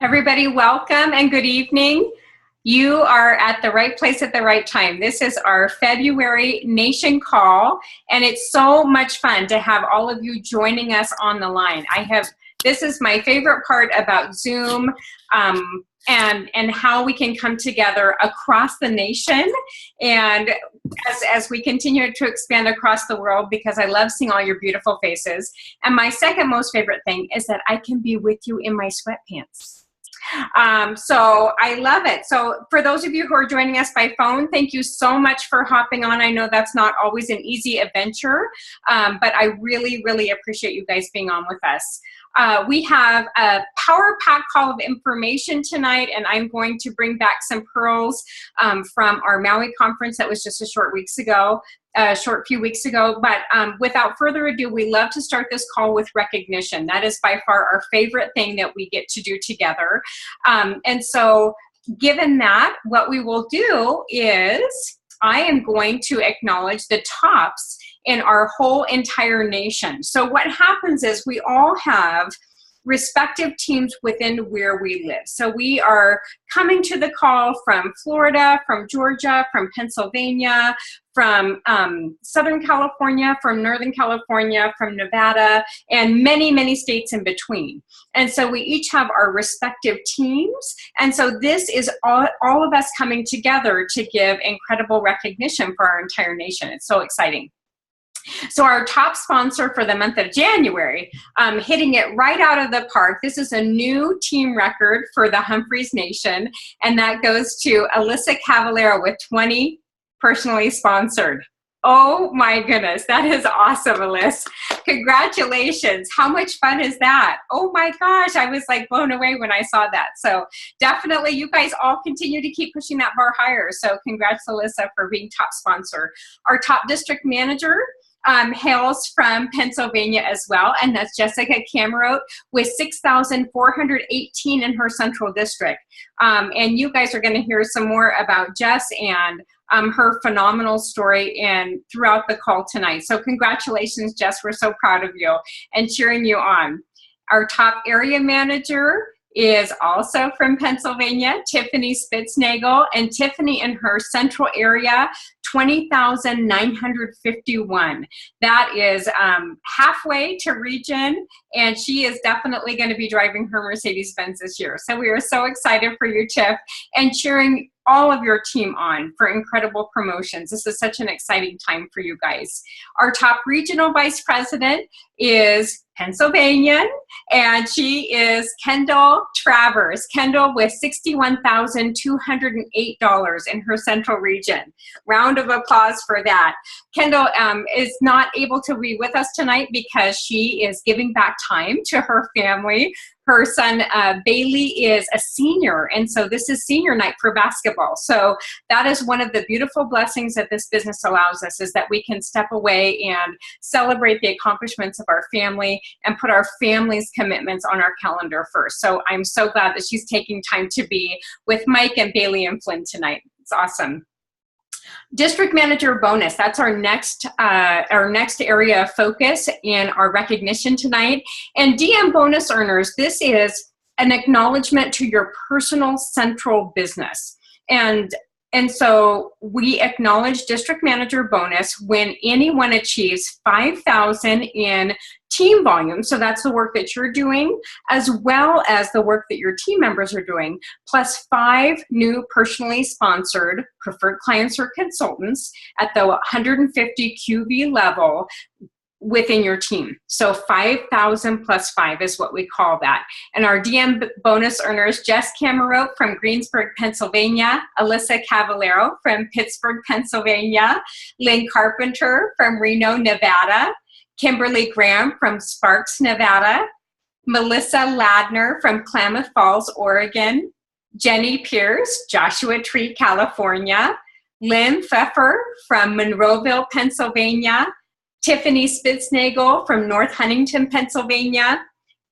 Everybody, welcome and good evening. You are at the right place at the right time. This is our February Nation Call, and it's so much fun to have all of you joining us on the line. This is my favorite part about Zoom and how we can come together across the nation, and as we continue to expand across the world, because I love seeing all your beautiful faces. And my second most favorite thing is that I can be with you in my sweatpants. So I love it. So for those of you who are joining us by phone, thank you so much for hopping on. I know that's not always an easy adventure, but I really, really appreciate you guys being on with us. We have a power-packed call of information tonight, and I'm going to bring back some pearls from our Maui conference that was just a short few weeks ago. But without further ado, we love to start this call with recognition. That is by far our favorite thing that we get to do together. And so given that, what we will do is I am going to acknowledge the tops in our whole entire nation. So what happens is we all have respective teams within where we live. So we are coming to the call from Florida, from Georgia, from Pennsylvania, from Southern California, from Northern California, from Nevada, and many, many states in between. And so we each have our respective teams. And so this is all of us coming together to give incredible recognition for our entire nation. It's so exciting. So our top sponsor for the month of January, hitting it right out of the park. This is a new team record for the Humphreys Nation, and that goes to Alyssa Cavallero with 20 personally sponsored. Oh my goodness, that is awesome, Alyssa. Congratulations. How much fun is that? Oh my gosh, I was like blown away when I saw that. So definitely you guys all continue to keep pushing that bar higher. So congrats, Alyssa, for being top sponsor. Our top district manager hails from Pennsylvania as well, and that's Jessica Camerote with 6,418 in her central district. And you guys are going to hear some more about Jess and her phenomenal story and throughout the call tonight. So congratulations, Jess. We're so proud of you and cheering you on. Our top area manager is also from Pennsylvania, Tiffany Spitznagel, and Tiffany in her central area, 20,951. That is halfway to region, and she is definitely going to be driving her Mercedes-Benz this year. So we are so excited for you, Tiff, and cheering all of your team on for incredible promotions. This is such an exciting time for you guys. Our top regional vice president is Pennsylvania, and she is Kendall Travers. Kendall with $61,208 in her central region. Round of applause for that. Kendall is not able to be with us tonight because she is giving back time to her family. Her son, Bailey, is a senior, and so this is senior night for basketball. So that is one of the beautiful blessings that this business allows us, is that we can step away and celebrate the accomplishments of our family and put our family's commitments on our calendar first. So I'm so glad that she's taking time to be with Mike and Bailey and Flynn tonight. It's awesome. District Manager Bonus, that's our next area of focus in our recognition tonight. And DM Bonus earners, this is an acknowledgement to your personal central business. And so we acknowledge District Manager Bonus when anyone achieves 5,000 in team volume, so that's the work that you're doing, as well as the work that your team members are doing, plus 5 new personally sponsored preferred clients or consultants at the 150 QV level within your team. So 5,000 plus 5 is what we call that. And our DM bonus earners, Jess Camerote from Greensburg, Pennsylvania, Alyssa Cavallero from Pittsburgh, Pennsylvania, Lynn Carpenter from Reno, Nevada, Kimberly Graham from Sparks, Nevada, Melissa Ladner from Klamath Falls, Oregon, Jenny Pierce, Joshua Tree, California, Lynn Pfeffer from Monroeville, Pennsylvania, Tiffany Spitznagel from North Huntington, Pennsylvania,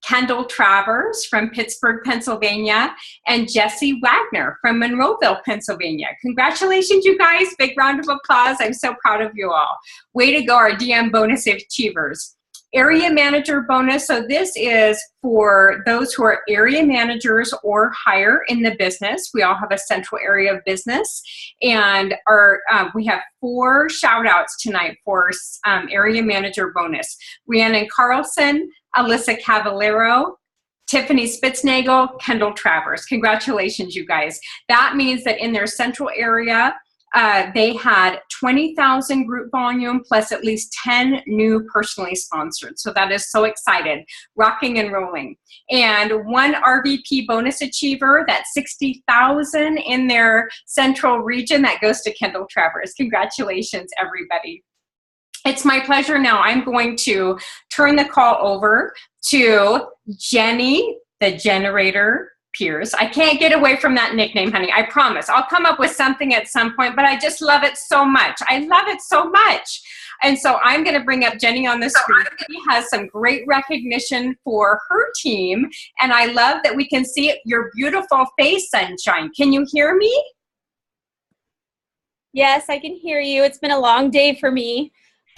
Kendall Travers from Pittsburgh, Pennsylvania, and Jesse Wagner from Monroeville, Pennsylvania. Congratulations, you guys. Big round of applause. I'm so proud of you all. Way to go, our DM bonus achievers. Area manager bonus. So this is for those who are area managers or higher in the business. We all have a central area of business, and we have 4 shout outs tonight for area manager bonus. Rhiannon Carlson, Alyssa Cavallero, Tiffany Spitznagel, Kendall Travers. Congratulations, you guys. That means that in their central area, they had 20,000 group volume plus at least 10 new personally sponsored. So that is so excited, rocking and rolling. And 1 RVP bonus achiever, that's 60,000 in their central region. That goes to Kendall Travers. Congratulations, everybody. It's my pleasure now. I'm going to turn the call over to Jenny, the Generator Pierce. I can't get away from that nickname, honey. I promise. I'll come up with something at some point, but I just love it so much. I love it so much. And so I'm going to bring up Jenny on the screen. She has some great recognition for her team, and I love that we can see your beautiful face, Sunshine. Can you hear me? Yes, I can hear you. It's been a long day for me.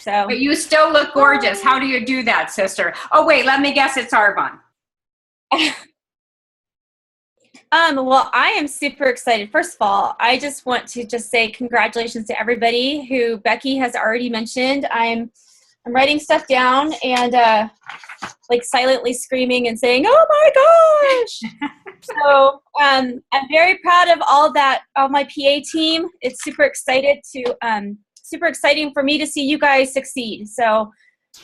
But you still look gorgeous. How do you do that, sister? Oh, wait, let me guess. It's Arbonne. Well, I am super excited. First of all, I just want to say congratulations to everybody who Becky has already mentioned. I'm writing stuff down and like silently screaming and saying, "Oh my gosh!" So I'm very proud of all my PA team. It's super exciting for me to see you guys succeed. So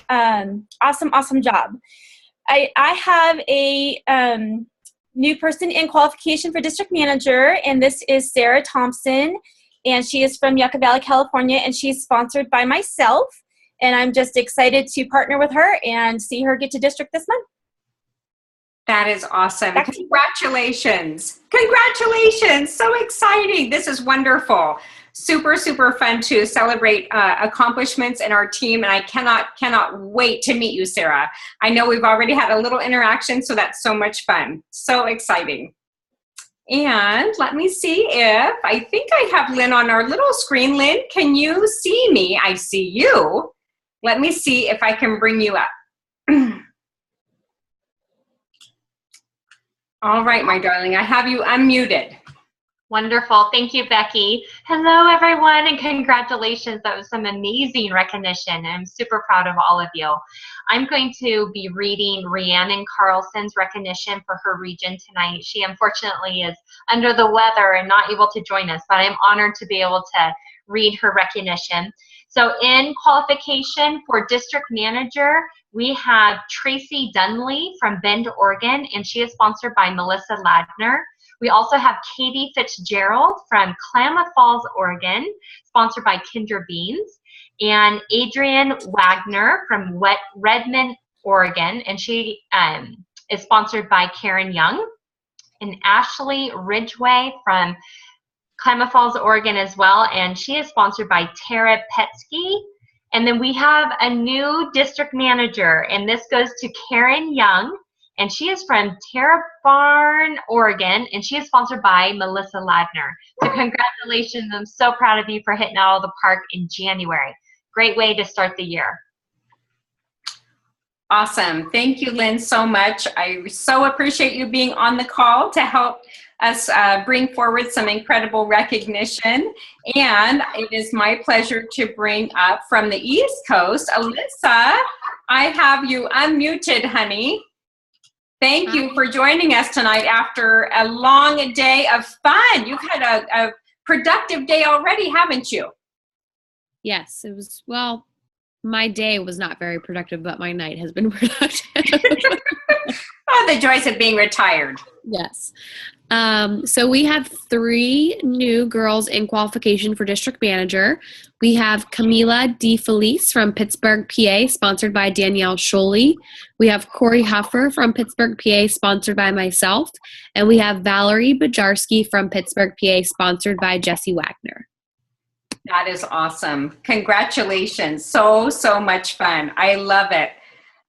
awesome job. I have a new person in qualification for district manager, and this is Sarah Thompson, and she is from Yucca Valley, California, and she's sponsored by myself, and I'm just excited to partner with her and see her get to district this month. That is awesome. Congratulations. Congratulations. So exciting. This is wonderful. Super fun to celebrate accomplishments in our team, and I cannot wait to meet you, Sarah. I know we've already had a little interaction, so that's so much fun. So exciting. And let me see if, I think I have Lynn on our little screen. Lynn, can you see me? I see you. Let me see if I can bring you up. All right, my darling, I have you unmuted. Wonderful. Thank you, Becky. Hello, everyone, and congratulations. That was some amazing recognition, and I'm super proud of all of you. I'm going to be reading Rhiannon Carlson's recognition for her region tonight. She unfortunately is under the weather and not able to join us, but I'm honored to be able to read her recognition. So in qualification for district manager, we have Tracy Dunley from Bend, Oregon, and she is sponsored by Melissa Ladner. We also have Katie Fitzgerald from Klamath Falls, Oregon, sponsored by Kindra Beans, and Adrienne Wagner from Redmond, Oregon, and she is sponsored by Karen Young, and Ashley Ridgway from Klamath Falls, Oregon as well, and she is sponsored by Tara Petsky. And then we have a new district manager, and this goes to Karen Young, and she is from Terrebonne, Oregon, and she is sponsored by Melissa Ladner. So congratulations. I'm so proud of you for hitting out of the park in January. Great way to start the year. Awesome. Thank you, Lynn, so much. I so appreciate you being on the call to help us bring forward some incredible recognition. And it is my pleasure to bring up from the East Coast, Alyssa. I have you unmuted, honey. Thank you for joining us tonight after a long day of fun. You've had a productive day already, haven't you? Yes, it was, well, my day was not very productive, but my night has been productive. Oh, the joys of being retired. Yes. So we have 3 new girls in qualification for district manager. We have Camila DeFelice from Pittsburgh, PA, sponsored by Danielle Scholey. We have Corey Huffer from Pittsburgh, PA, sponsored by myself. And we have Valerie Bajarski from Pittsburgh, PA, sponsored by Jesse Wagner. That is awesome. Congratulations. So much fun. I love it.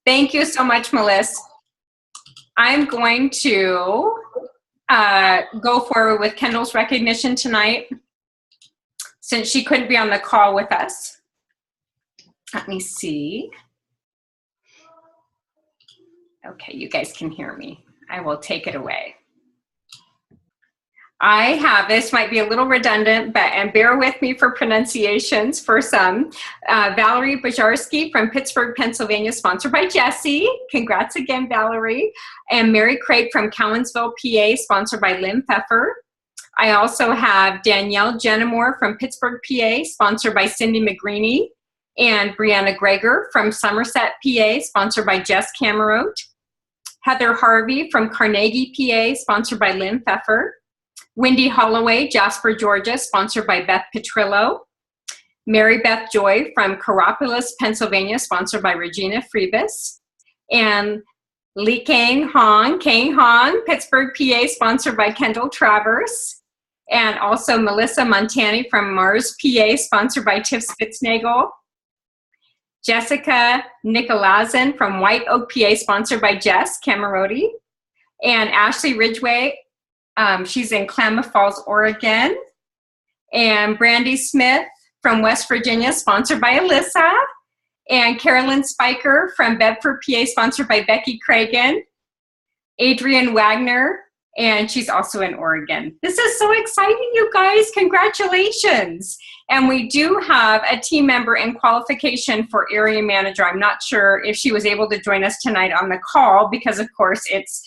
Thank you so much, Melissa. I'm going to go forward with Kendall's recognition tonight since she couldn't be on the call with us. Let me see. Okay, you guys can hear me. I will take it away. I have, this might be a little redundant, but and bear with me for pronunciations for some. Valerie Bajarski from Pittsburgh, Pennsylvania, sponsored by Jesse. Congrats again, Valerie. And Mary Craig from Cowansville, PA, sponsored by Lynn Pfeffer. I also have Danielle Jenimore from Pittsburgh, PA, sponsored by Cindy McGreeny. And Brianna Greger from Somerset, PA, sponsored by Jess Camerote. Heather Harvey from Carnegie, PA, sponsored by Lynn Pfeffer. Wendy Holloway, Jasper, Georgia, sponsored by Beth Petrillo. Mary Beth Joy from Coropolis, Pennsylvania, sponsored by Regina Freebus. And Lee Kang Hong, Pittsburgh, PA, sponsored by Kendall Travers. And also Melissa Montani from Mars, PA, sponsored by Tiff Spitznagel. Jessica Nicolazin from White Oak, PA, sponsored by Jess Camerote. And Ashley Ridgway, she's in Klamath Falls, Oregon. And Brandy Smith from West Virginia, sponsored by Alyssa. And Carolyn Spiker from Bedford, PA, sponsored by Becky Cragen. Adrienne Wagner, and she's also in Oregon. This is so exciting, you guys. Congratulations. And we do have a team member in qualification for area manager. I'm not sure if she was able to join us tonight on the call because, of course, it's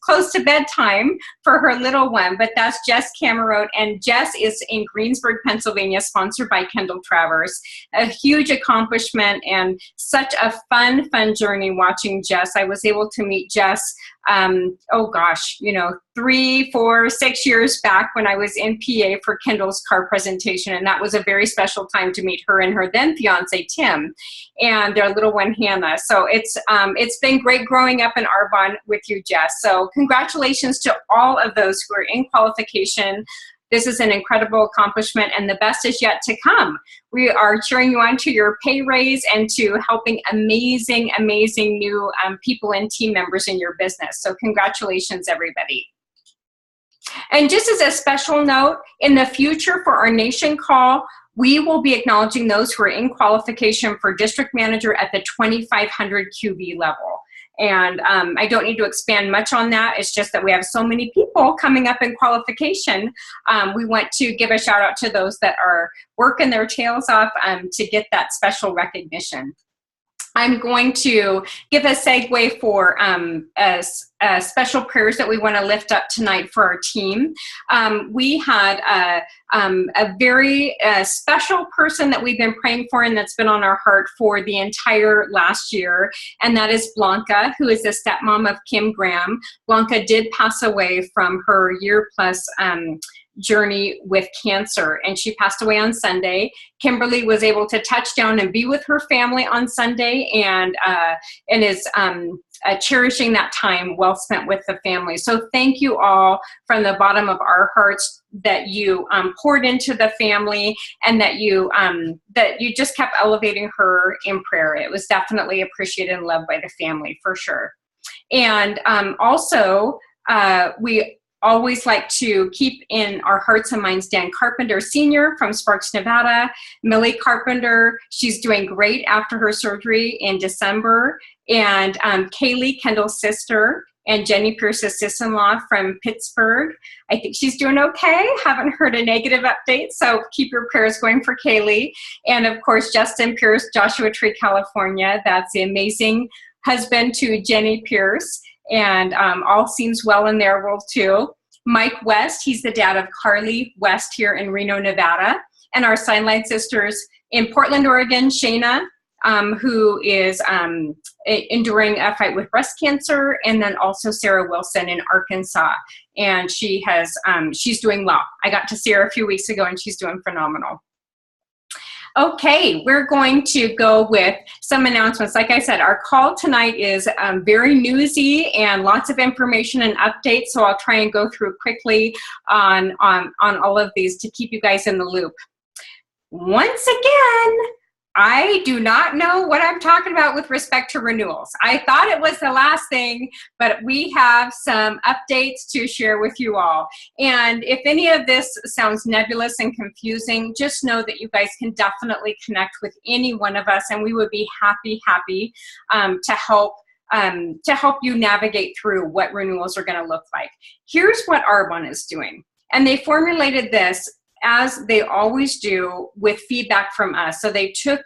close to bedtime for her little one, but that's Jess Camerote, and Jess is in Greensburg, Pennsylvania, sponsored by Kendall Travers. A huge accomplishment and such a fun journey watching Jess. I was able to meet Jess, 3, 4, 6 years back when I was in PA for Kendall's car presentation, and that was a very special time to meet her and her then fiance Tim and their little one Hannah. So it's been great growing up in Arbonne with you, Jess. So congratulations to all of those who are in qualification. This is an incredible accomplishment, and the best is yet to come. We are cheering you on to your pay raise and to helping amazing new people and team members in your business. So congratulations, everybody. And just as a special note, in the future for our Nation Call, we will be acknowledging those who are in qualification for district manager at the 2,500 QB level. And I don't need to expand much on that. It's just that we have so many people coming up in qualification. We want to give a shout out to those that are working their tails off to get that special recognition. I'm going to give a segue for special prayers that we want to lift up tonight for our team. We had a very special person that we've been praying for and that's been on our heart for the entire last year, and that is Blanca, who is the stepmom of Kim Graham. Blanca did pass away from her year-plus journey with cancer, and she passed away on Sunday. Kimberly was able to touch down and be with her family on Sunday, and is cherishing that time well spent with the family. So thank you all from the bottom of our hearts that you poured into the family, and that you just kept elevating her in prayer. It was definitely appreciated and loved by the family for sure. And also we always like to keep in our hearts and minds Dan Carpenter Sr. from Sparks, Nevada. Millie Carpenter, she's doing great after her surgery in December. And Kaylee, Kendall's sister, and Jenny Pierce's sister-in-law from Pittsburgh. I think she's doing okay. Haven't heard a negative update, so keep your prayers going for Kaylee. And of course, Justin Pierce, Joshua Tree, California. That's the amazing husband to Jenny Pierce. And all seems well in their world too. Mike West, he's the dad of Carly West here in Reno, Nevada. And our Sideline sisters in Portland, Oregon, Shayna, who is enduring a fight with breast cancer, and then also Sarah Wilson in Arkansas. And she's doing well. I got to see her a few weeks ago, and she's doing phenomenal. Okay, we're going to go with some announcements. Like I said, our call tonight is very newsy and lots of information and updates, so I'll try and go through quickly on all of these to keep you guys in the loop. Once again, I do not know what I'm talking about with respect to renewals. I thought it was the last thing, but we have some updates to share with you all. And if any of this sounds nebulous and confusing, just know that you guys can definitely connect with any one of us, and we would be happy to help to help you navigate through what renewals are going to look like. Here's what Arbonne is doing. And they formulated this as they always do with feedback from us. So they took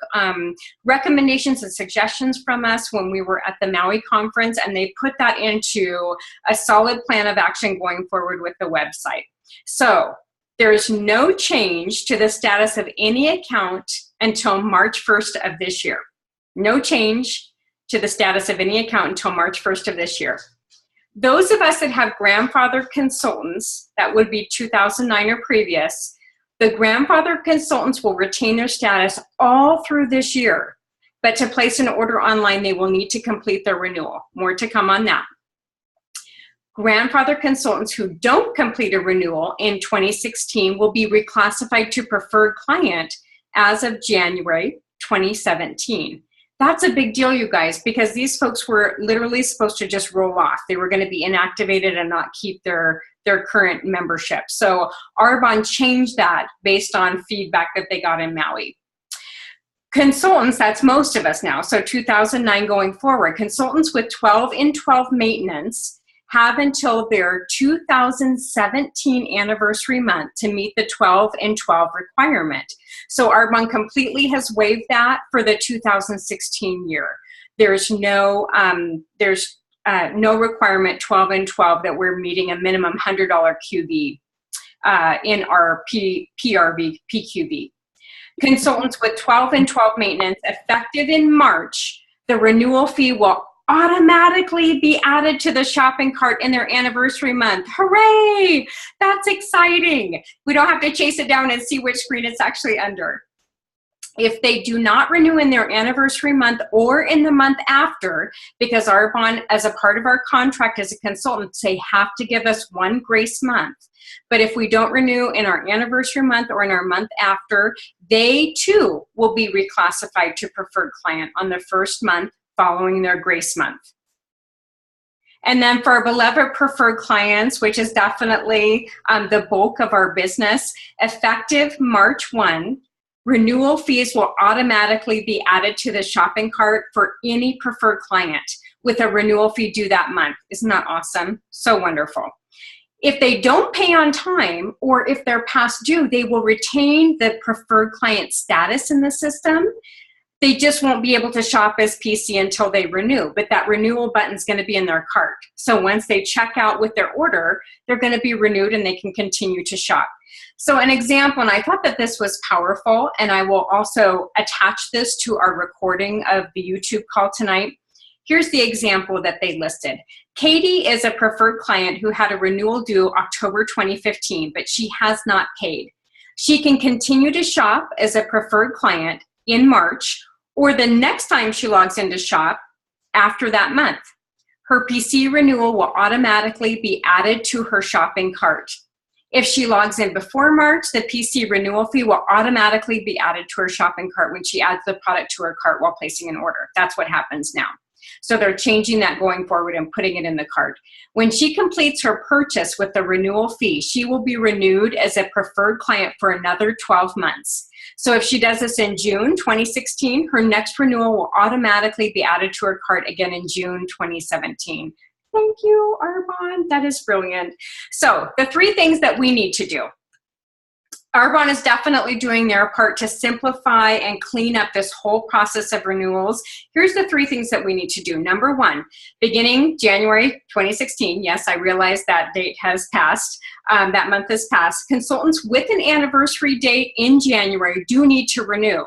recommendations and suggestions from us when we were at the Maui conference, and they put that into a solid plan of action going forward with the website. So there's no change to the status of any account until March 1st of this year. No change to the status of any account until March 1st of this year. Those of us that have grandfathered consultants, that would be 2009 or previous, the grandfathered consultants will retain their status all through this year. But to place an order online, they will need to complete their renewal. More to come on that. Grandfathered consultants who don't complete a renewal in 2016 will be reclassified to preferred client as of January 2017. That's a big deal, you guys, because these folks were literally supposed to just roll off. They were going to be inactivated and not keep their current membership. So Arbonne changed that based on feedback that they got in Maui. Consultants, that's most of us now, so 2009 going forward, consultants with 12 in 12 maintenance have until their 2017 anniversary month to meet the 12 in 12 requirement. So Arbonne completely has waived that for the 2016 year. There's no requirement 12 in 12 that we're meeting a minimum $100 QB in our PQB. Consultants with 12 in 12 maintenance effective in March, the renewal fee will automatically be added to the shopping cart in their anniversary month. Hooray! That's exciting. We don't have to chase it down and see which screen it's actually under. If they do not renew in their anniversary month or in the month after, because Arbonne, as a part of our contract as a consultant, they have to give us one grace month. But if we don't renew in our anniversary month or in our month after, they too will be reclassified to preferred client on the first month following their grace month. And then for our beloved preferred clients, which is definitely the bulk of our business, effective March 1, renewal fees will automatically be added to the shopping cart for any preferred client with a renewal fee due that month. Isn't that awesome? So wonderful. If they don't pay on time or if they're past due, they will retain the preferred client status in the system. They just won't be able to shop as PC until they renew, but that renewal button is going to be in their cart. So once they check out with their order, they're going to be renewed and they can continue to shop. So an example, and I thought that this was powerful, and I will also attach this to our recording of the YouTube call tonight. Here's the example that they listed. Katie is a preferred client who had a renewal due October 2015, but she has not paid. She can continue to shop as a preferred client in March or the next time she logs into shop after that month. Her PC renewal will automatically be added to her shopping cart. If she logs in before March, the PC renewal fee will automatically be added to her shopping cart when she adds the product to her cart while placing an order. That's what happens now. So they're changing that going forward and putting it in the cart. When she completes her purchase with the renewal fee, she will be renewed as a preferred client for another 12 months. So if she does this in June 2016, her next renewal will automatically be added to her cart again in June 2017. Thank you, Arbonne. That is brilliant. So the three things that we need to do. Arbonne is definitely doing their part to simplify and clean up this whole process of renewals. Here's the three things that we need to do. Number one, beginning January 2016, yes, I realize that date has passed, that month has passed, consultants with an anniversary date in January do need to renew.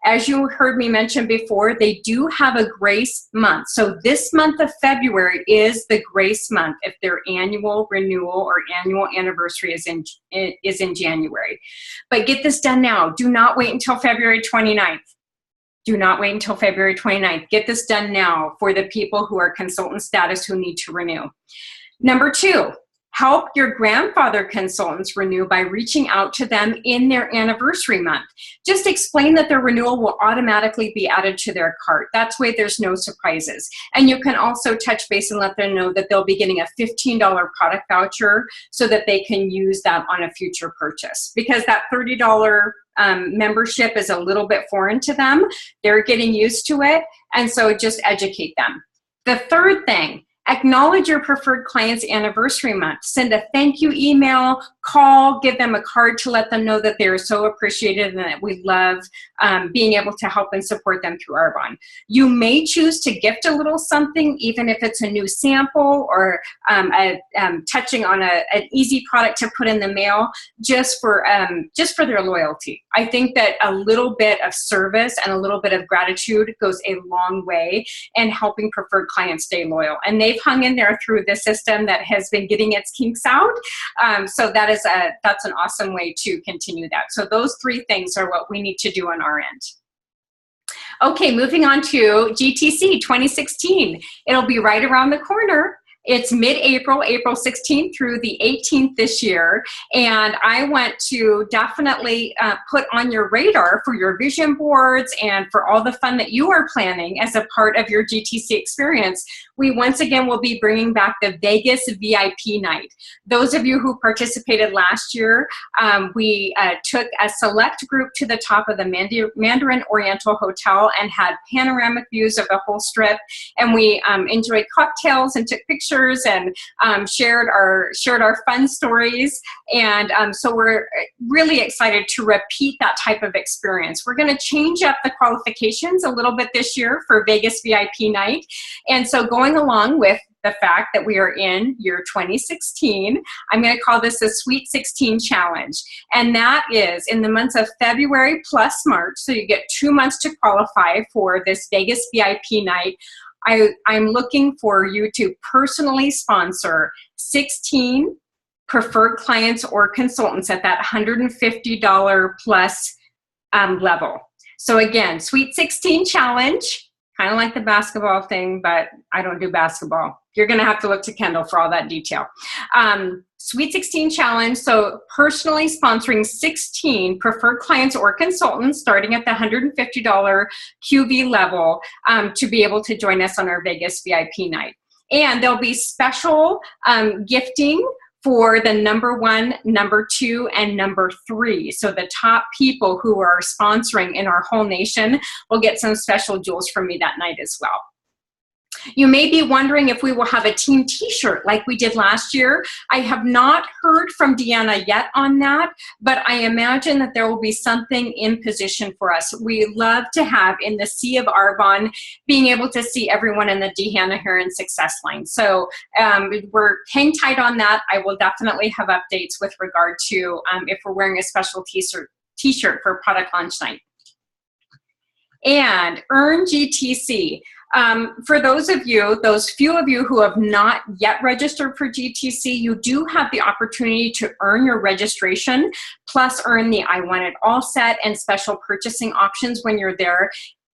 As you heard me mention before, they do have a grace month. So this month of February is the grace month if their annual renewal or annual anniversary is in January. But get this done now. Do not wait until February 29th. Do not wait until February 29th. Get this done now for the people who are consultant status who need to renew. Number two, help your grandfather consultants renew by reaching out to them in their anniversary month. Just explain that their renewal will automatically be added to their cart. That way there's no surprises. And you can also touch base and let them know that they'll be getting a $15 product voucher so that they can use that on a future purchase. Because that $30 membership is a little bit foreign to them. They're getting used to it. And so just educate them. The third thing, acknowledge your preferred client's anniversary month. Send a thank you email, call, give them a card to let them know that they are so appreciated and that we love being able to help and support them through Arbonne. You may choose to gift a little something, even if it's a new sample or touching on an easy product to put in the mail, just for their loyalty. I think that a little bit of service and a little bit of gratitude goes a long way in helping preferred clients stay loyal. And they've hung in there through the system that has been getting its kinks out. So that's an awesome way to continue that. So those three things are what we need to do on our end. Okay, moving on to GTC 2016. It'll be right around the corner. It's mid-April, April 16th through the 18th this year, and I want to definitely put on your radar for your vision boards and for all the fun that you are planning as a part of your GTC experience. We once again will be bringing back the Vegas VIP night. Those of you who participated last year, we took a select group to the top of the Mandarin Oriental Hotel and had panoramic views of the whole strip, and we enjoyed cocktails and took pictures and shared our fun stories. And so we're really excited to repeat that type of experience. We're going to change up the qualifications a little bit this year for Vegas VIP night. And so going along with the fact that we are in year 2016, I'm going to call this a Sweet 16 challenge. And that is in the months of February plus March. So you get 2 months to qualify for this Vegas VIP night. I'm looking for you to personally sponsor 16 preferred clients or consultants at that $150 plus level. So again, Sweet 16 challenge, kind of like the basketball thing, but I don't do basketball. You're going to have to look to Kendall for all that detail. Sweet 16 challenge, so personally sponsoring 16 preferred clients or consultants starting at the $150 QV level to be able to join us on our Vegas VIP night. And there'll be special gifting for the number 1, number 2, and number 3. So the top people who are sponsoring in our whole nation will get some special jewels from me that night as well. You may be wondering if we will have a team t-shirt like we did last year. I have not heard from Deanna yet on that, but I imagine that there will be something in position for us. We love to have in the sea of Arbonne, being able to see everyone in the Deanna Heron success line. So we're hang tight on that. I will definitely have updates with regard to if we're wearing a special t-shirt for product launch night. And earn GTC. For those few of you who have not yet registered for GTC, you do have the opportunity to earn your registration, plus earn the I Want It All set and special purchasing options when you're there.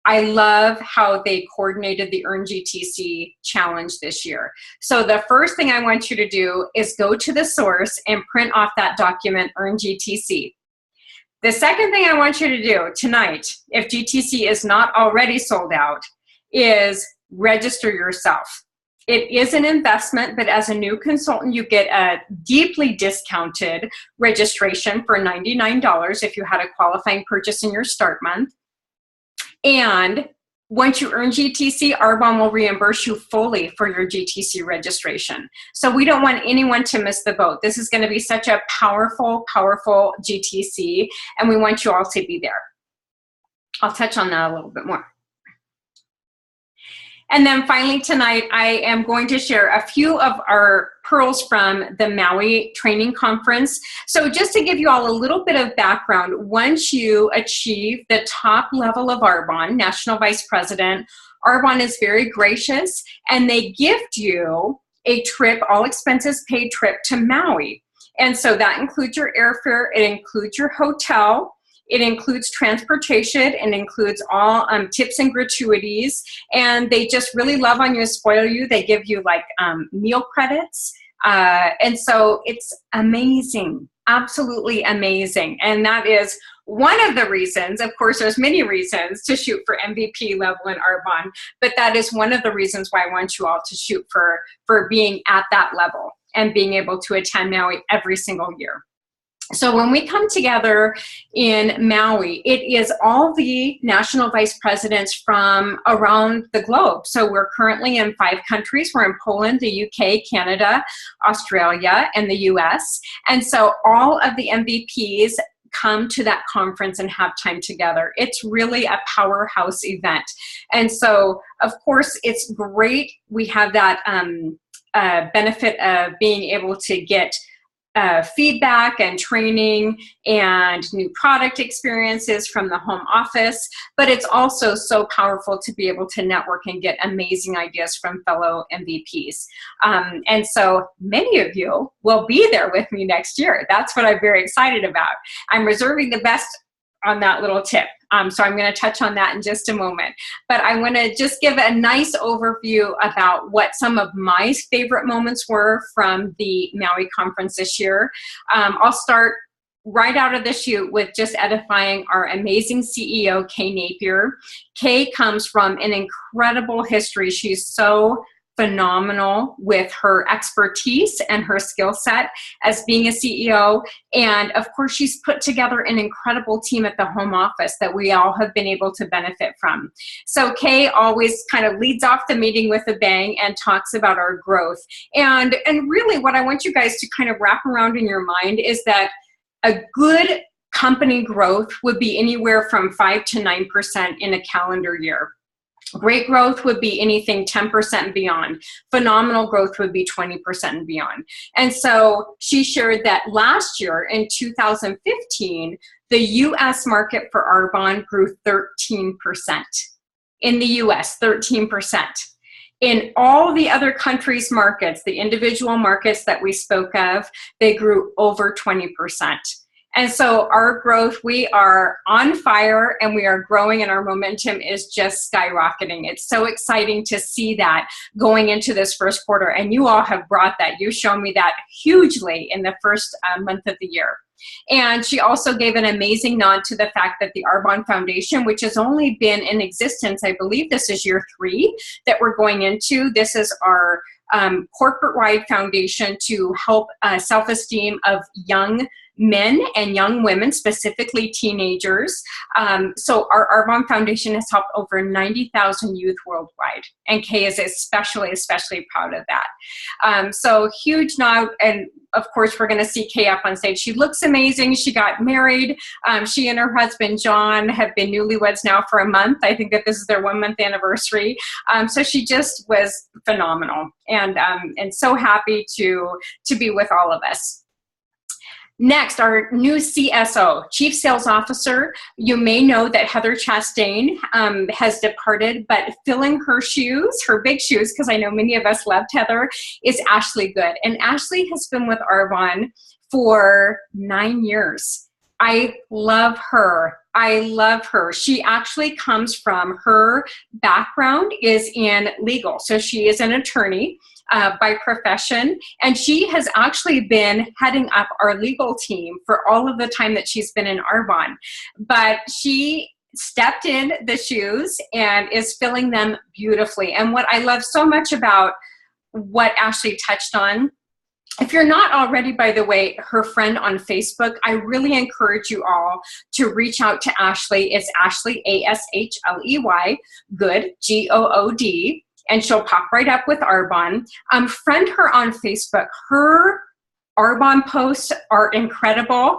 I love how they coordinated the Earn GTC challenge this year. So the first thing I want you to do is go to the source and print off that document, Earn GTC. The second thing I want you to do tonight, if GTC is not already sold out, is register yourself. It is an investment, but as a new consultant, you get a deeply discounted registration for $99 if you had a qualifying purchase in your start month. And once you earn GTC, Arbonne will reimburse you fully for your GTC registration. So we don't want anyone to miss the boat. This is going to be such a powerful, powerful GTC, and we want you all to be there. I'll touch on that a little bit more. And then finally tonight, I am going to share a few of our pearls from the Maui Training Conference. So just to give you all a little bit of background, once you achieve the top level of Arbonne, National Vice President, Arbonne is very gracious and they gift you a trip, all expenses paid trip to Maui. And so that includes your airfare, it includes your hotel, it includes transportation, it includes all tips and gratuities, and they just really love on you and spoil you. They give you like meal credits, and so it's amazing, absolutely amazing. And that is one of the reasons, of course there's many reasons to shoot for MVP level in Arbonne, but that is one of the reasons why I want you all to shoot for being at that level and being able to attend Maui every single year. So when we come together in Maui, it is all the national vice presidents from around the globe. So we're currently in 5 countries. We're in Poland, the UK, Canada, Australia, and the US. And so all of the MVPs come to that conference and have time together. It's really a powerhouse event. And so, of course, it's great. We have that benefit of being able to get feedback and training and new product experiences from the home office, but it's also so powerful to be able to network and get amazing ideas from fellow MVPs. And so many of you will be there with me next year. That's what I'm very excited about. I'm reserving the best on that little tip. So I'm going to touch on that in just a moment. But I want to just give a nice overview about what some of my favorite moments were from the Maui conference this year. I'll start right out of the chute with just edifying our amazing CEO, Kay Napier. Kay comes from an incredible history. She's so phenomenal with her expertise and her skill set as being a CEO. And of course, she's put together an incredible team at the home office that we all have been able to benefit from. So Kay always kind of leads off the meeting with a bang and talks about our growth. And really what I want you guys to kind of wrap around in your mind is that a good company growth would be anywhere from 5 to 9% in a calendar year. Great growth would be anything 10% and beyond. Phenomenal growth would be 20% and beyond. And so she shared that last year in 2015, the US market for Arbonne grew 13%. In the US, 13%. In all the other countries' markets, the individual markets that we spoke of, they grew over 20%. And so our growth, we are on fire and we are growing and our momentum is just skyrocketing. It's so exciting to see that going into this first quarter. And you all have brought that. You've shown me that hugely in the first month of the year. And she also gave an amazing nod to the fact that the Arbonne Foundation, which has only been in existence, I believe this is year 3 that we're going into. This is our corporate-wide foundation to help self-esteem of young men and young women, specifically teenagers. So our Arbonne Foundation has helped over 90,000 youth worldwide, and Kay is especially proud of that. So huge nod, and of course we're going to see Kay up on stage. She looks amazing. She got married. She and her husband John have been newlyweds now for a month. I think that this is their 1-month anniversary. So she just was phenomenal, and so happy to be with all of us. Next, our new CSO, Chief Sales Officer. You may know that Heather Chastain has departed, but filling her shoes, her big shoes, because I know many of us loved Heather, is Ashley Good. And Ashley has been with Arbonne for 9 years. I love her. I love her. She actually comes from, her background is in legal. So she is an attorney by profession, and she has actually been heading up our legal team for all of the time that she's been in Arbonne. But she stepped in the shoes and is filling them beautifully. And what I love so much about what Ashley touched on, if you're not already, by the way, her friend on Facebook, I really encourage you all to reach out to Ashley. It's Ashley, A-S-H-L-E-Y, Good, G-O-O-D, and she'll pop right up with Arbonne. Friend her on Facebook. Her Arbonne posts are incredible.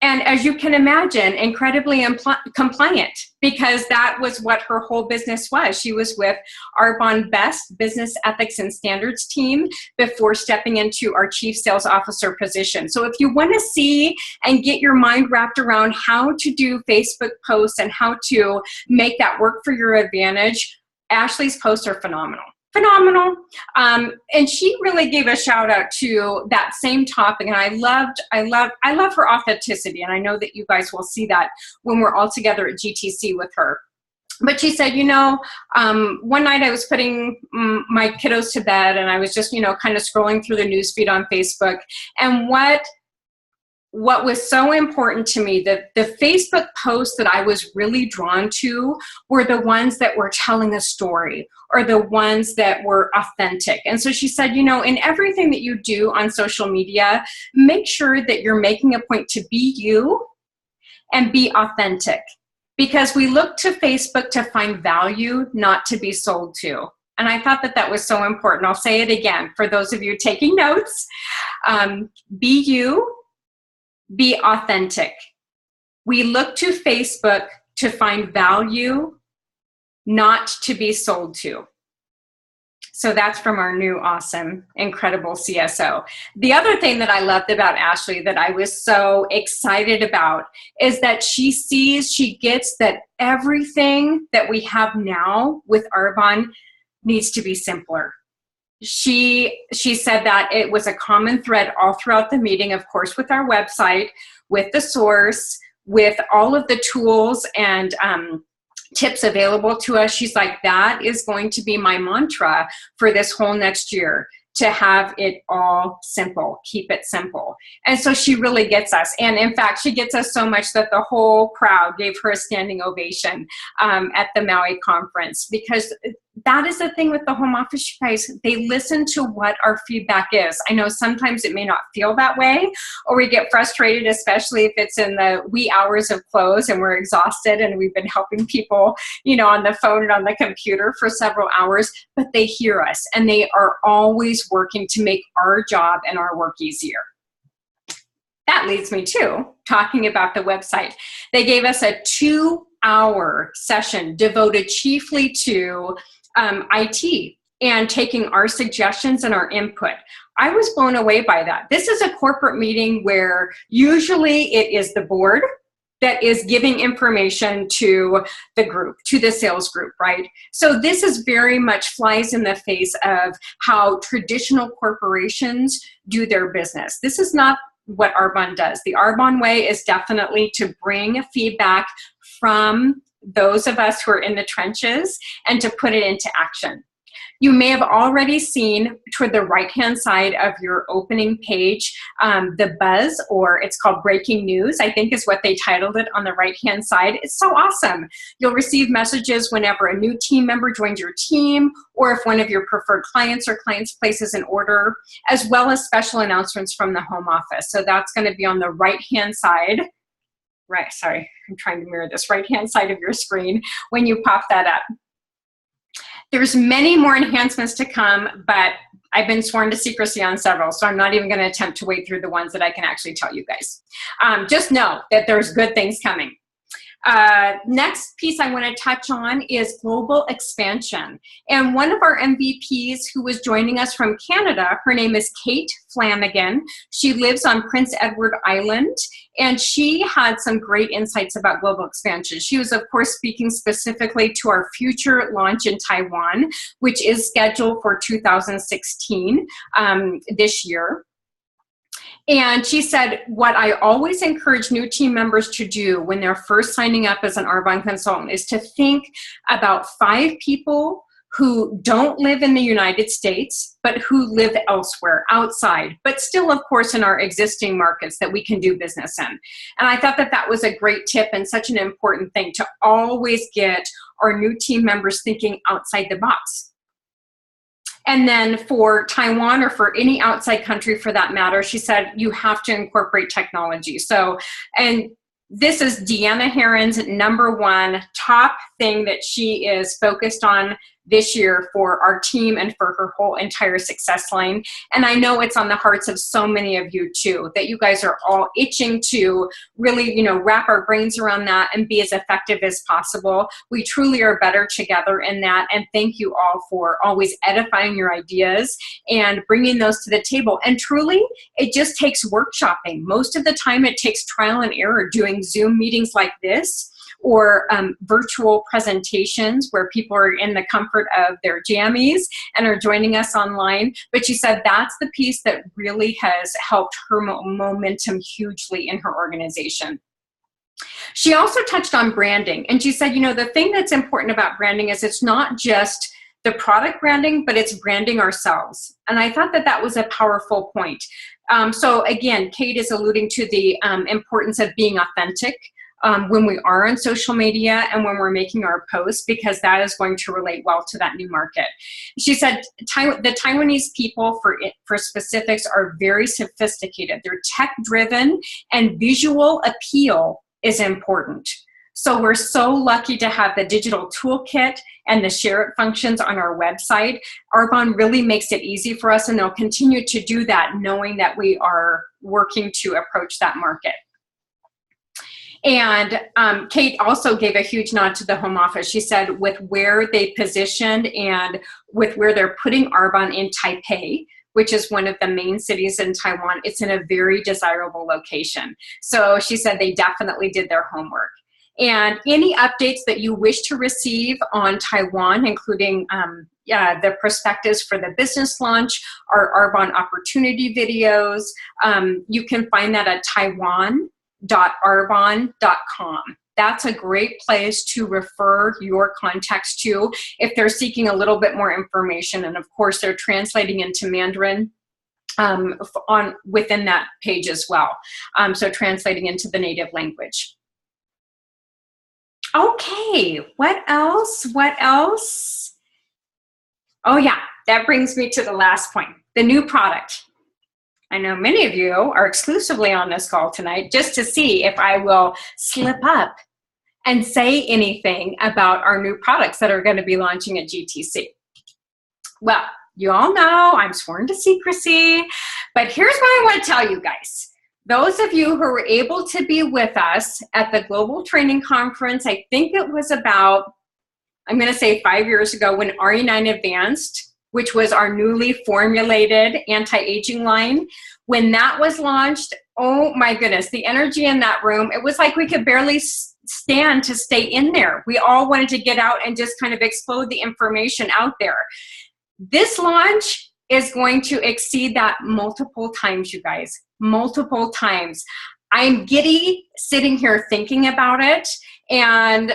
And as you can imagine, incredibly compliant, because that was what her whole business was. She was with Arbonne Best Business Ethics and Standards team before stepping into our Chief Sales Officer position. So if you want to see and get your mind wrapped around how to do Facebook posts and how to make that work for your advantage, Ashley's posts are phenomenal. Phenomenal. And she really gave a shout out to that same topic. And I love her authenticity. And I know that you guys will see that when we're all together at GTC with her. But she said, one night I was putting my kiddos to bed and I was just, kind of scrolling through the newsfeed on Facebook. And what what was so important to me, the Facebook posts that I was really drawn to were the ones that were telling a story, or the ones that were authentic. And so she said, you know, in everything that you do on social media, make sure that you're making a point to be you and be authentic. Because we look to Facebook to find value, not to be sold to. And I thought that that was so important. I'll say it again for those of you taking notes. Be you, be authentic. We look to Facebook to find value, not to be sold to. So that's from our new awesome, incredible CSO. The other thing that I loved about Ashley that I was so excited about is that she gets that everything that we have now with Arbonne needs to be simpler. She said that it was a common thread all throughout the meeting, of course, with our website, with the source, with all of the tools and tips available to us. She's like, that is going to be my mantra for this whole next year, to have it all simple, keep it simple. And so she really gets us. And in fact, she gets us so much that the whole crowd gave her a standing ovation at the Maui conference, because that is the thing with the home office, you guys. They listen to what our feedback is. I know sometimes it may not feel that way, or we get frustrated, especially if it's in the wee hours of close and we're exhausted and we've been helping people, you know, on the phone and on the computer for several hours, but they hear us and they are always working to make our job and our work easier. That leads me to talking about the website. They gave us a 2-hour session devoted chiefly to IT and taking our suggestions and our input. I was blown away by that. This is a corporate meeting where usually it is the board that is giving information to the group, to the sales group, right? So this is very much flies in the face of how traditional corporations do their business. This is not what Arbonne does. The Arbonne way is definitely to bring feedback from those of us who are in the trenches and to put it into action. You may have already seen toward the right-hand side of your opening page, the buzz, or it's called breaking news, I think is what they titled it on the right-hand side. It's so awesome. You'll receive messages whenever a new team member joins your team, or if one of your preferred clients or clients places an order, as well as special announcements from the home office. So that's going to be on the right-hand side. Right, sorry, I'm trying to mirror this right-hand side of your screen when you pop that up. There's many more enhancements to come, but I've been sworn to secrecy on several, so I'm not even going to attempt to wade through the ones that I can actually tell you guys. Just know that there's good things coming. Next piece I want to touch on is global expansion. And one of our MVPs who was joining us from Canada, her name is Kate Flanagan. She lives on Prince Edward Island, and she had some great insights about global expansion. She was, of course, speaking specifically to our future launch in Taiwan, which is scheduled for 2016 this year. And she said, what I always encourage new team members to do when they're first signing up as an Arbonne consultant is to think about 5 people who don't live in the United States, but who live elsewhere, outside, but still, of course, in our existing markets that we can do business in. And I thought that that was a great tip and such an important thing to always get our new team members thinking outside the box. And then for Taiwan, or for any outside country for that matter, she said you have to incorporate technology. So, and this is Deanna Heron's #1 top thing that she is focused on this year for our team and for her whole entire success line. And I know it's on the hearts of so many of you too, that you guys are all itching to really, you know, wrap our brains around that and be as effective as possible. We truly are better together in that. And thank you all for always edifying your ideas and bringing those to the table. And truly, it just takes workshopping. Most of the time it takes trial and error, doing Zoom meetings like this, or virtual presentations where people are in the comfort of their jammies and are joining us online. But she said that's the piece that really has helped her momentum hugely in her organization. She also touched on branding, and she said, you know, the thing that's important about branding is it's not just the product branding, but it's branding ourselves. And I thought that that was a powerful point. So again, Kate is alluding to the importance of being authentic when we are on social media and when we're making our posts, because that is going to relate well to that new market. She said the Taiwanese people, for specifics, are very sophisticated. They're tech-driven, and visual appeal is important. So we're so lucky to have the digital toolkit and the share it functions on our website. Arbonne really makes it easy for us, and they'll continue to do that, knowing that we are working to approach that market. And Kate also gave a huge nod to the home office. She said with where they positioned and with where they're putting Arbonne in Taipei, which is one of the main cities in Taiwan, it's in a very desirable location. So she said they definitely did their homework. And any updates that you wish to receive on Taiwan, including the prospectus for the business launch, our Arbonne opportunity videos, you can find that at taiwan.arbonne.com. That's a great place to refer your contacts to if they're seeking a little bit more information. And of course, they're translating into Mandarin within that page as well. So translating into the native language. Okay, what else? What else? Oh yeah, that brings me to the last point, the new product. I know many of you are exclusively on this call tonight just to see if I will slip up and say anything about our new products that are going to be launching at GTC. Well, you all know I'm sworn to secrecy, but here's what I want to tell you guys. Those of you who were able to be with us at the Global Training Conference, I think it was about, I'm going to say 5 years ago, when RE9 Advanced, which was our newly formulated anti-aging line, when that was launched, oh my goodness, the energy in that room, it was like we could barely stand to stay in there. We all wanted to get out and just kind of explode the information out there. This launch is going to exceed that multiple times, you guys, multiple times. I'm giddy sitting here thinking about it, and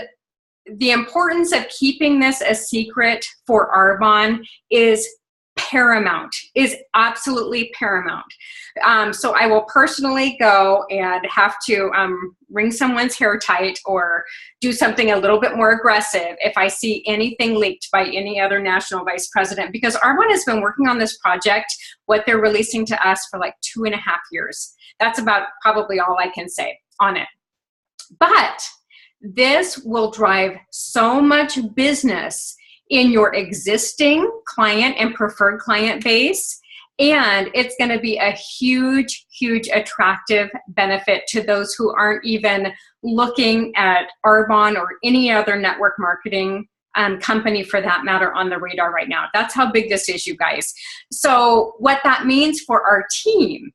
the importance of keeping this a secret for Arbonne is paramount, is absolutely paramount. So I will personally go and have to wring someone's hair tight or do something a little bit more aggressive if I see anything leaked by any other national vice president, because Arbonne has been working on this project, what they're releasing to us, for like 2.5 years. That's about probably all I can say on it. But this will drive so much business in your existing client and preferred client base, and it's going to be a huge, huge attractive benefit to those who aren't even looking at Arbonne or any other network marketing company for that matter on the radar right now. That's how big this is, you guys. So what that means for our team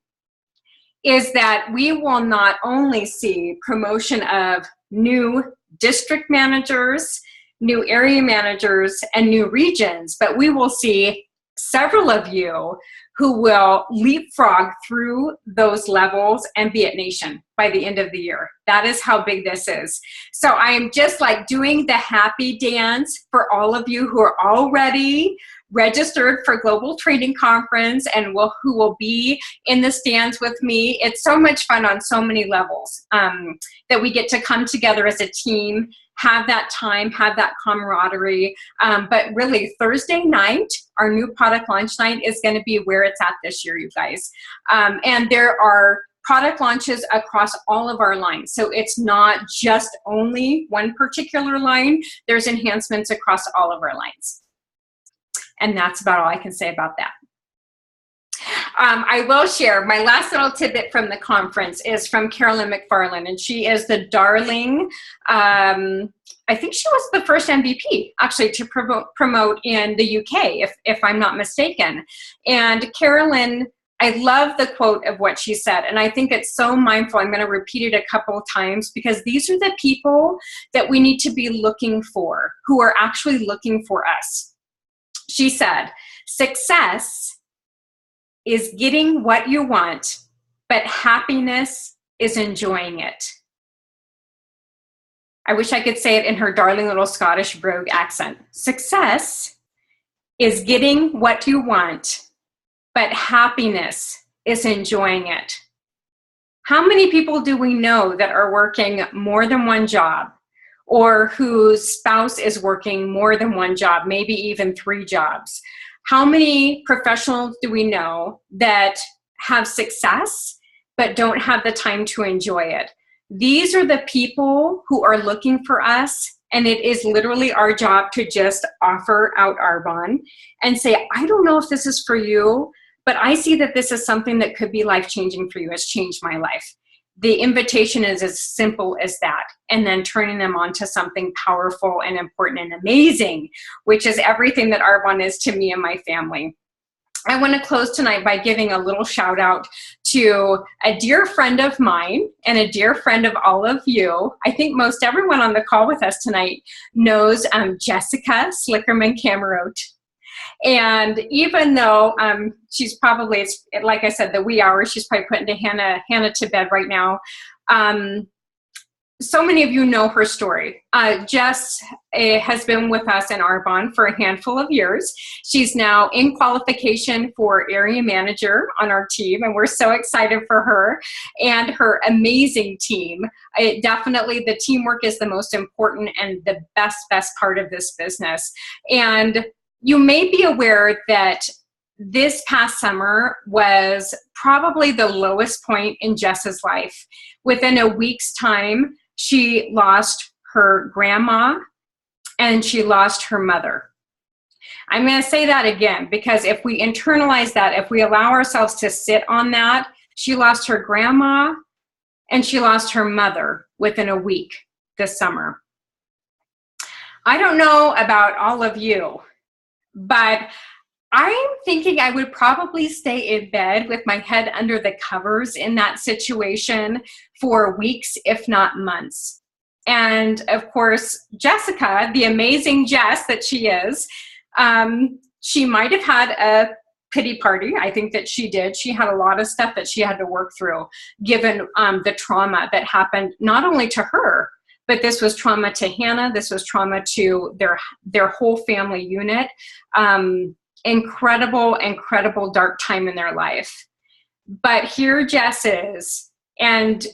is that we will not only see promotion of new district managers, new area managers, and new regions, but we will see several of you who will leapfrog through those levels and be at Nation by the end of the year. That is how big this is. So I am just like doing the happy dance for all of you who are already registered for Global Training Conference and who will be in the stands with me. It's so much fun on so many levels that we get to come together as a team, have that time, have that camaraderie. But really, Thursday night, our new product launch night, is going to be where it's at this year, you guys. And there are product launches across all of our lines. So it's not just only one particular line. There's enhancements across all of our lines. And that's about all I can say about that. I will share my last little tidbit from the conference is from Carolyn McFarland, and she is the darling. I think she was the first MVP actually to promote in the UK, if I'm not mistaken. And Carolyn, I love the quote of what she said, and I think it's so mindful. I'm going to repeat it a couple of times because these are the people that we need to be looking for, who are actually looking for us. She said, success is getting what you want, but happiness is enjoying it. I wish I could say it in her darling little Scottish brogue accent. Success is getting what you want, but happiness is enjoying it. How many people do we know that are working more than one job, or whose spouse is working more than one job, maybe even 3 jobs? How many professionals do we know that have success but don't have the time to enjoy it? These are the people who are looking for us, and it is literally our job to just offer out Arbonne and say, I don't know if this is for you, but I see that this is something that could be life-changing for you. It's changed my life. The invitation is as simple as that, and then turning them on to something powerful and important and amazing, which is everything that Arbonne is to me and my family. I want to close tonight by giving a little shout out to a dear friend of mine and a dear friend of all of you. I think most everyone on the call with us tonight knows Jessica Slickerman-Camerote. And even though she's probably, it's like I said, the wee hours, she's probably putting Hannah to bed right now. So many of you know her story. Jess has been with us in Arbonne for a handful of years. She's now in qualification for area manager on our team, and we're so excited for her and her amazing team. Definitely the teamwork is the most important and the best part of this business. And you may be aware that this past summer was probably the lowest point in Jess's life. Within a week's time, she lost her grandma and she lost her mother. I'm going to say that again, because if we internalize that, if we allow ourselves to sit on that, she lost her grandma and she lost her mother within a week this summer. I don't know about all of you, but I'm thinking I would probably stay in bed with my head under the covers in that situation for weeks, if not months. And of course, Jessica, the amazing Jess that she is, she might have had a pity party. I think that she did. She had a lot of stuff that she had to work through, given the trauma that happened not only to her, but this was trauma to Hannah. This was trauma to their whole family unit. Incredible dark time in their life. But here Jess is, and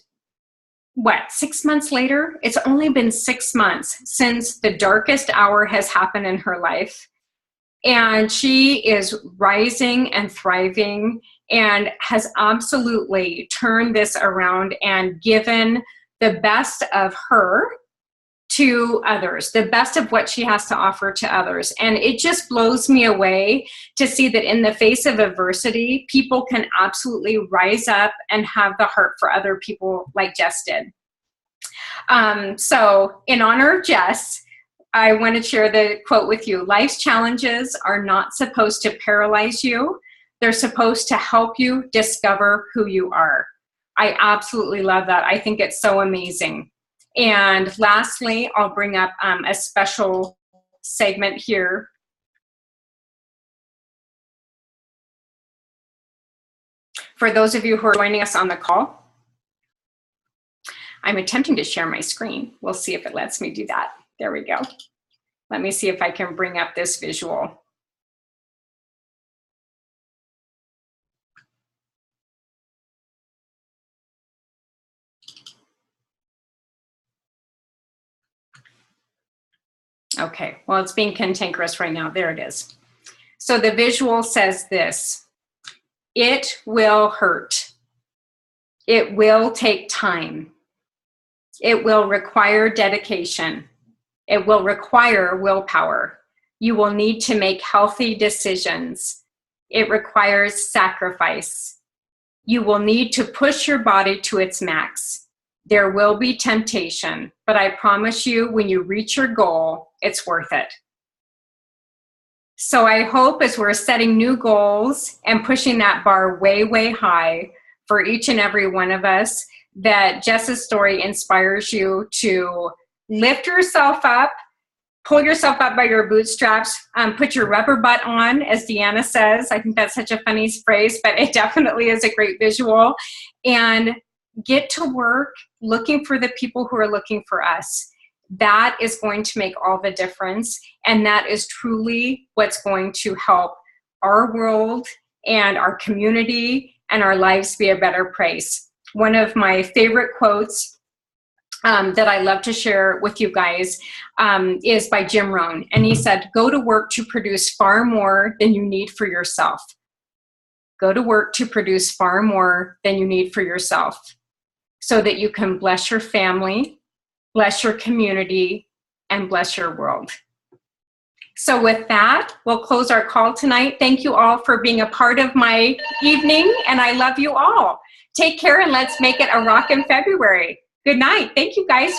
6 months later? It's only been 6 months since the darkest hour has happened in her life. And she is rising and thriving and has absolutely turned this around and given the best of her to others, the best of what she has to offer to others. And it just blows me away to see that in the face of adversity, people can absolutely rise up and have the heart for other people like Jess did. So in honor of Jess, I want to share the quote with you. Life's challenges are not supposed to paralyze you. They're supposed to help you discover who you are. I absolutely love that. I think it's so amazing. And lastly, I'll bring up a special segment here. For those of you who are joining us on the call, I'm attempting to share my screen. We'll see if it lets me do that. There we go. Let me see if I can bring up this visual. Okay, well, it's being cantankerous right now. There it is. So the visual says this: it will hurt. It will take time. It will require dedication. It will require willpower. You will need to make healthy decisions. It requires sacrifice. You will need to push your body to its max. There will be temptation, but I promise you, when you reach your goal, it's worth it. So I hope as we're setting new goals and pushing that bar way, way high for each and every one of us, that Jess's story inspires you to lift yourself up, pull yourself up by your bootstraps, put your rubber butt on, as Deanna says. I think that's such a funny phrase, but it definitely is a great visual. And get to work looking for the people who are looking for us. that is going to make all the difference. And that is truly what's going to help our world and our community and our lives be a better place. One of my favorite quotes that I love to share with you guys is by Jim Rohn. And he said, go to work to produce far more than you need for yourself. Go to work to produce far more than you need for yourself so that you can bless your family, bless your community, and bless your world. So with that, we'll close our call tonight. Thank you all for being a part of my evening, and I love you all. Take care, and let's make it a rockin' February. Good night. Thank you, guys.